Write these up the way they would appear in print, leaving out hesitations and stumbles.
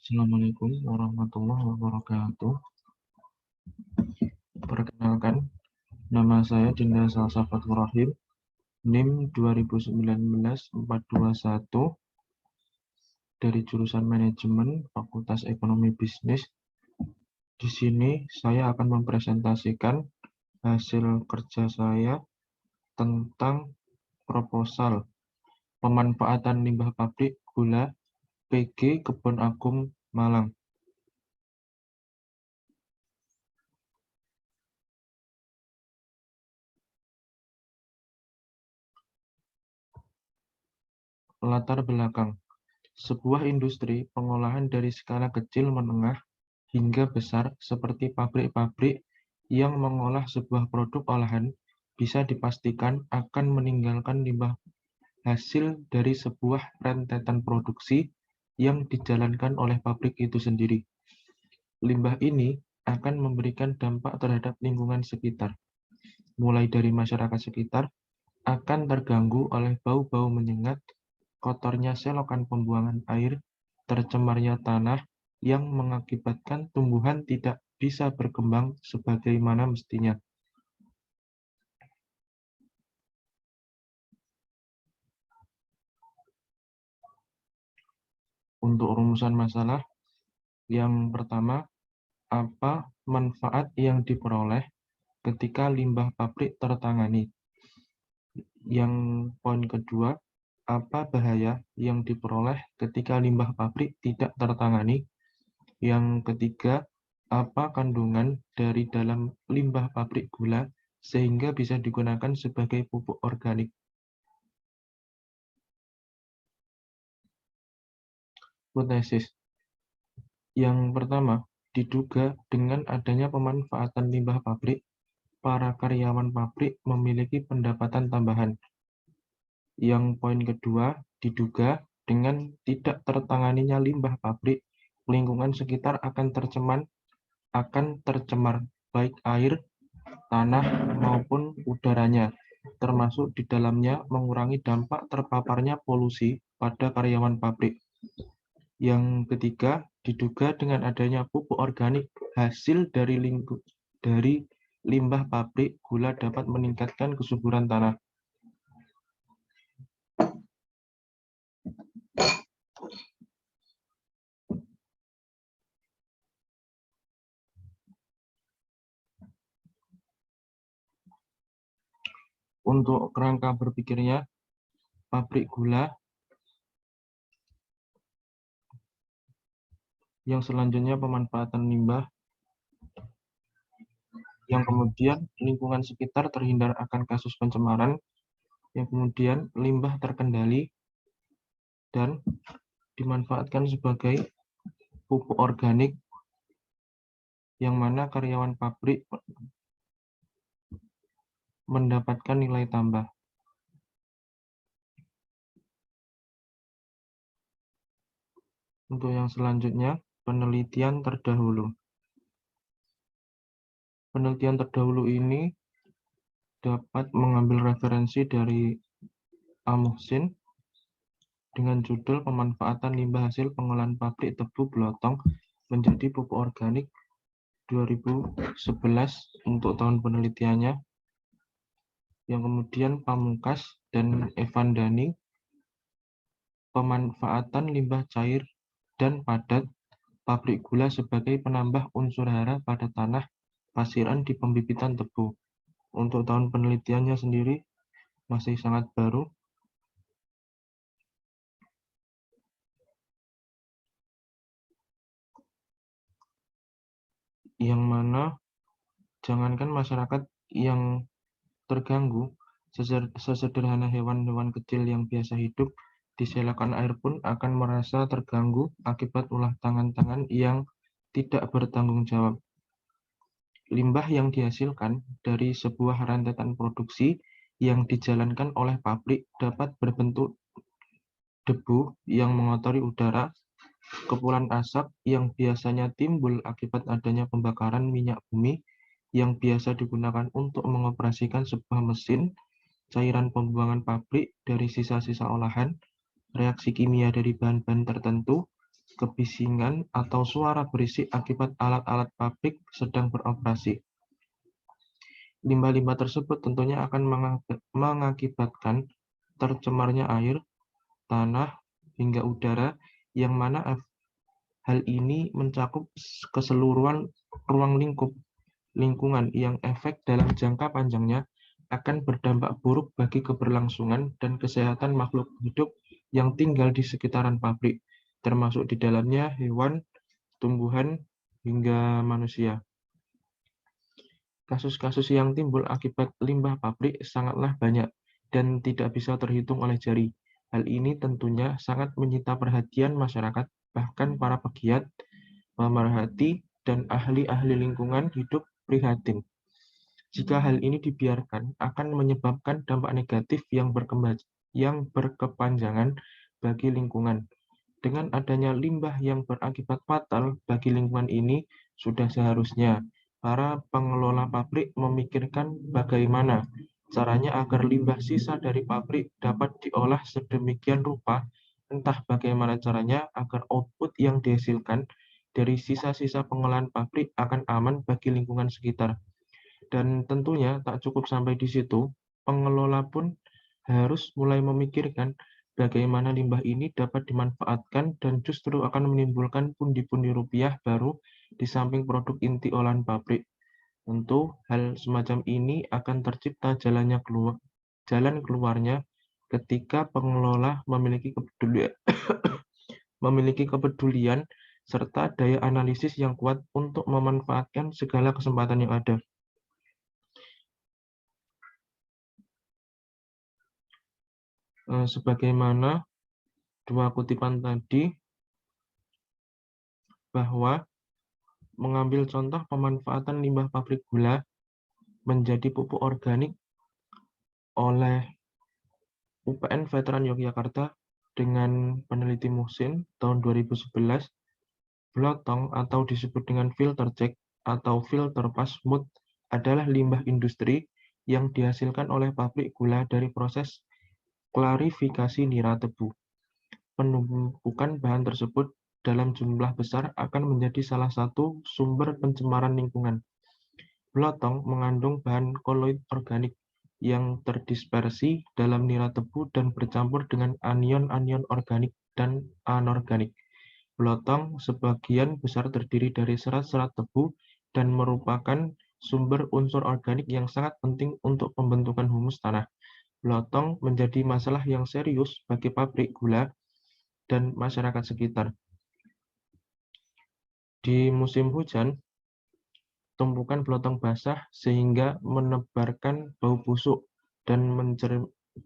Assalamualaikum warahmatullahi wabarakatuh. Perkenalkan, nama saya Dinda Salsa Fathur Rahim, NIM 2019-421 dari jurusan Manajemen Fakultas Ekonomi Bisnis. Di sini saya akan mempresentasikan hasil kerja saya tentang proposal pemanfaatan limbah pabrik gula PG Kebon Agung Malang. Latar belakang. Sebuah industri pengolahan dari skala kecil menengah hingga besar seperti pabrik-pabrik yang mengolah sebuah produk olahan bisa dipastikan akan meninggalkan limbah hasil dari sebuah rentetan produksi yang dijalankan oleh pabrik itu sendiri. Limbah ini akan memberikan dampak terhadap lingkungan sekitar, mulai dari masyarakat sekitar akan terganggu oleh bau-bau menyengat, kotornya selokan pembuangan air, tercemarnya tanah yang mengakibatkan tumbuhan tidak bisa berkembang sebagaimana mestinya. Untuk rumusan masalah, yang pertama, apa manfaat yang diperoleh ketika limbah pabrik tertangani? Yang poin kedua, apa bahaya yang diperoleh ketika limbah pabrik tidak tertangani? Yang ketiga, apa kandungan dari dalam limbah pabrik gula sehingga bisa digunakan sebagai pupuk organik? Hipotesis. Yang pertama, diduga dengan adanya pemanfaatan limbah pabrik, para karyawan pabrik memiliki pendapatan tambahan. Yang poin kedua, diduga dengan tidak tertanganinya limbah pabrik, lingkungan sekitar akan tercemar baik air, tanah maupun udaranya, termasuk di dalamnya mengurangi dampak terpaparnya polusi pada karyawan pabrik. Yang ketiga, diduga dengan adanya pupuk organik hasil dari limbah pabrik gula dapat meningkatkan kesuburan tanah. Untuk kerangka berpikirnya, pabrik gula yang selanjutnya pemanfaatan limbah, yang kemudian lingkungan sekitar terhindar akan kasus pencemaran, yang kemudian limbah terkendali, dan dimanfaatkan sebagai pupuk organik yang mana karyawan pabrik mendapatkan nilai tambah. Untuk yang selanjutnya, penelitian terdahulu. Penelitian terdahulu ini dapat mengambil referensi dari Amuhsin dengan judul pemanfaatan limbah hasil pengolahan pabrik tebu Blotong menjadi pupuk organik 2011 untuk tahun penelitiannya. Yang kemudian Pamungkas dan Evan Dhani, pemanfaatan limbah cair dan padat pabrik gula sebagai penambah unsur hara pada tanah pasiran di pembibitan tebu. Untuk tahun penelitiannya sendiri masih sangat baru. Yang mana jangankan masyarakat yang terganggu, sesederhana hewan-hewan kecil yang biasa hidup di selokan air pun akan merasa terganggu akibat ulah tangan-tangan yang tidak bertanggung jawab. Limbah yang dihasilkan dari sebuah rentetan produksi yang dijalankan oleh pabrik dapat berbentuk debu yang mengotori udara, kepulan asap yang biasanya timbul akibat adanya pembakaran minyak bumi yang biasa digunakan untuk mengoperasikan sebuah mesin, cairan pembuangan pabrik dari sisa-sisa olahan, reaksi kimia dari bahan-bahan tertentu, kebisingan, atau suara berisik akibat alat-alat pabrik sedang beroperasi. Limbah-limbah tersebut tentunya akan mengakibatkan tercemarnya air, tanah, hingga udara, yang mana hal ini mencakup keseluruhan ruang lingkungan yang efek dalam jangka panjangnya akan berdampak buruk bagi keberlangsungan dan kesehatan makhluk hidup yang tinggal di sekitaran pabrik, termasuk di dalamnya hewan, tumbuhan, hingga manusia. Kasus-kasus yang timbul akibat limbah pabrik sangatlah banyak dan tidak bisa terhitung oleh jari. Hal ini tentunya sangat menyita perhatian masyarakat, bahkan para pegiat, pemerhati, dan ahli-ahli lingkungan hidup prihatin. Jika hal ini dibiarkan, akan menyebabkan dampak negatif yang berkepanjangan bagi lingkungan. Dengan adanya limbah yang berakibat fatal bagi lingkungan ini, sudah seharusnya para pengelola pabrik memikirkan bagaimana caranya agar limbah sisa dari pabrik dapat diolah sedemikian rupa, entah bagaimana caranya agar output yang dihasilkan dari sisa-sisa pengolahan pabrik akan aman bagi lingkungan sekitar. Dan tentunya tak cukup sampai di situ, pengelola pun harus mulai memikirkan bagaimana limbah ini dapat dimanfaatkan dan justru akan menimbulkan pundi-pundi rupiah baru di samping produk inti olahan pabrik. Tentu hal semacam ini akan tercipta jalan keluarnya ketika pengelola memiliki kepedulian serta daya analisis yang kuat untuk memanfaatkan segala kesempatan yang ada. Sebagaimana dua kutipan tadi, bahwa mengambil contoh pemanfaatan limbah pabrik gula menjadi pupuk organik oleh UPN Veteran Yogyakarta dengan peneliti Muhsin tahun 2011, blotong atau disebut dengan filter check atau filter pass mood adalah limbah industri yang dihasilkan oleh pabrik gula dari proses klarifikasi nira tebu. Penumpukan bahan tersebut dalam jumlah besar akan menjadi salah satu sumber pencemaran lingkungan. Blotong mengandung bahan koloid organik yang terdispersi dalam nira tebu dan bercampur dengan anion-anion organik dan anorganik. Blotong sebagian besar terdiri dari serat-serat tebu dan merupakan sumber unsur organik yang sangat penting untuk pembentukan humus tanah. Blotong menjadi masalah yang serius bagi pabrik gula dan masyarakat sekitar. Di musim hujan, tumpukan blotong basah sehingga menebarkan bau busuk dan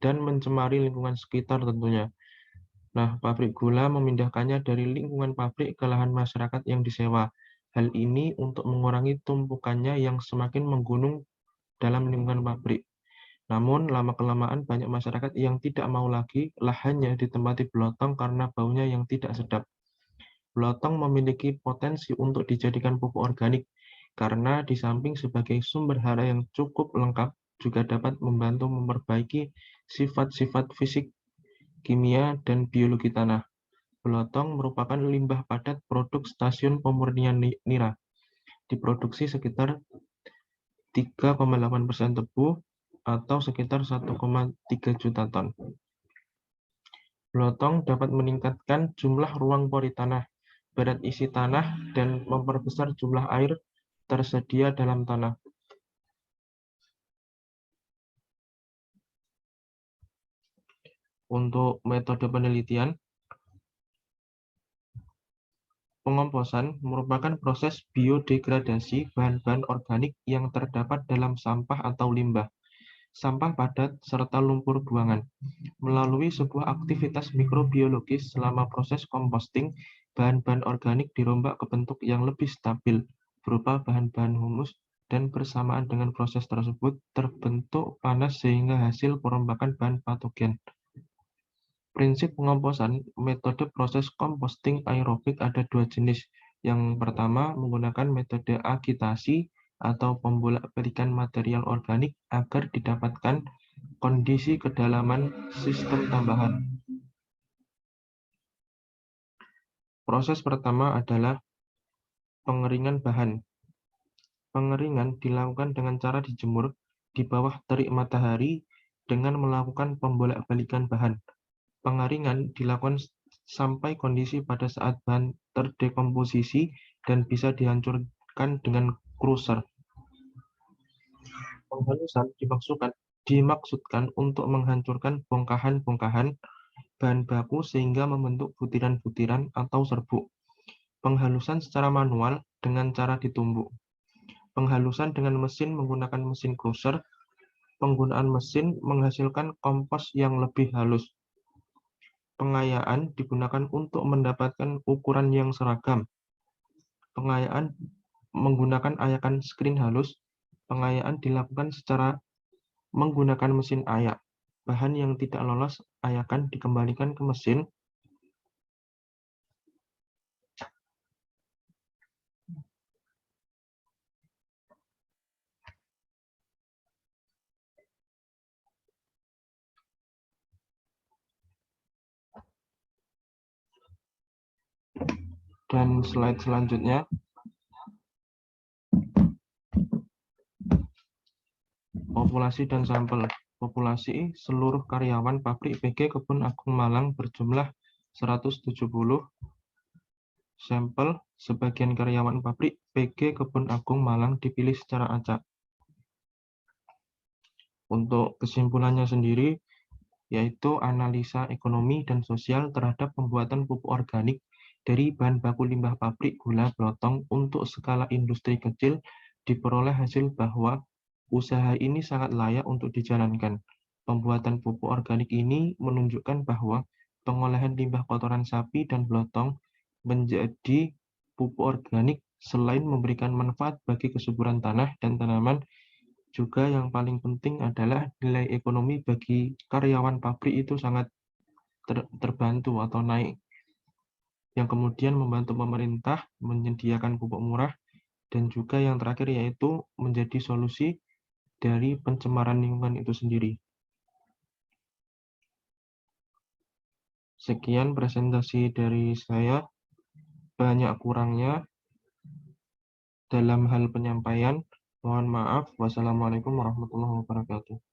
mencemari lingkungan sekitar tentunya. Nah, pabrik gula memindahkannya dari lingkungan pabrik ke lahan masyarakat yang disewa. Hal ini untuk mengurangi tumpukannya yang semakin menggunung dalam lingkungan pabrik. Namun, lama-kelamaan banyak masyarakat yang tidak mau lagi lahannya ditempati blotong karena baunya yang tidak sedap. Blotong memiliki potensi untuk dijadikan pupuk organik, karena di samping sebagai sumber hara yang cukup lengkap, juga dapat membantu memperbaiki sifat-sifat fisik, kimia, dan biologi tanah. Blotong merupakan limbah padat produk stasiun pemurnian nira. Diproduksi sekitar 3,8% tebu atau sekitar 1,3 juta ton. Blotong dapat meningkatkan jumlah ruang pori tanah, berat isi tanah, dan memperbesar jumlah air tersedia dalam tanah. Untuk metode penelitian, pengomposan merupakan proses biodegradasi bahan-bahan organik yang terdapat dalam sampah atau limbah, sampah padat, serta lumpur buangan. Melalui sebuah aktivitas mikrobiologis selama proses composting, bahan-bahan organik dirombak ke bentuk yang lebih stabil, berupa bahan-bahan humus, dan bersamaan dengan proses tersebut terbentuk panas sehingga hasil perombakan bahan patogen. Prinsip pengomposan, metode proses composting aerobik ada dua jenis. Yang pertama menggunakan metode agitasi atau pembolak-balikan material organik agar didapatkan kondisi kedalaman sistem tambahan. Proses pertama adalah pengeringan bahan. Pengeringan dilakukan dengan cara dijemur di bawah terik matahari dengan melakukan pembolak-balikan bahan. Pengeringan dilakukan sampai kondisi pada saat bahan terdekomposisi dan bisa dihancurkan dengan cruiser. Penghalusan dimaksudkan untuk menghancurkan bongkahan-bongkahan bahan baku sehingga membentuk butiran-butiran atau serbuk. Penghalusan secara manual dengan cara ditumbuk. Penghalusan dengan mesin menggunakan mesin cruiser. Penggunaan mesin menghasilkan kompos yang lebih halus. Pengayaan digunakan untuk mendapatkan ukuran yang seragam. Pengayaan menggunakan ayakan screen halus. Pengayaan dilakukan secara menggunakan mesin ayak. Bahan yang tidak lolos ayakan dikembalikan ke mesin. Dan slide selanjutnya, populasi dan sampel. Populasi seluruh karyawan pabrik PG Kebun Agung Malang berjumlah 170. Sampel, sebagian karyawan pabrik PG Kebun Agung Malang dipilih secara acak. Untuk kesimpulannya sendiri, yaitu analisa ekonomi dan sosial terhadap pembuatan pupuk organik dari bahan baku limbah pabrik gula blotong untuk skala industri kecil, diperoleh hasil bahwa usaha ini sangat layak untuk dijalankan. Pembuatan pupuk organik ini menunjukkan bahwa pengolahan limbah kotoran sapi dan blotong menjadi pupuk organik selain memberikan manfaat bagi kesuburan tanah dan tanaman, juga yang paling penting adalah nilai ekonomi bagi karyawan pabrik itu sangat terbantu atau naik, yang kemudian membantu pemerintah menyediakan pupuk murah, dan juga yang terakhir yaitu menjadi solusi dari pencemaran lingkungan itu sendiri. Sekian presentasi dari saya, banyak kurangnya dalam hal penyampaian. Mohon maaf. Wassalamualaikum warahmatullahi wabarakatuh.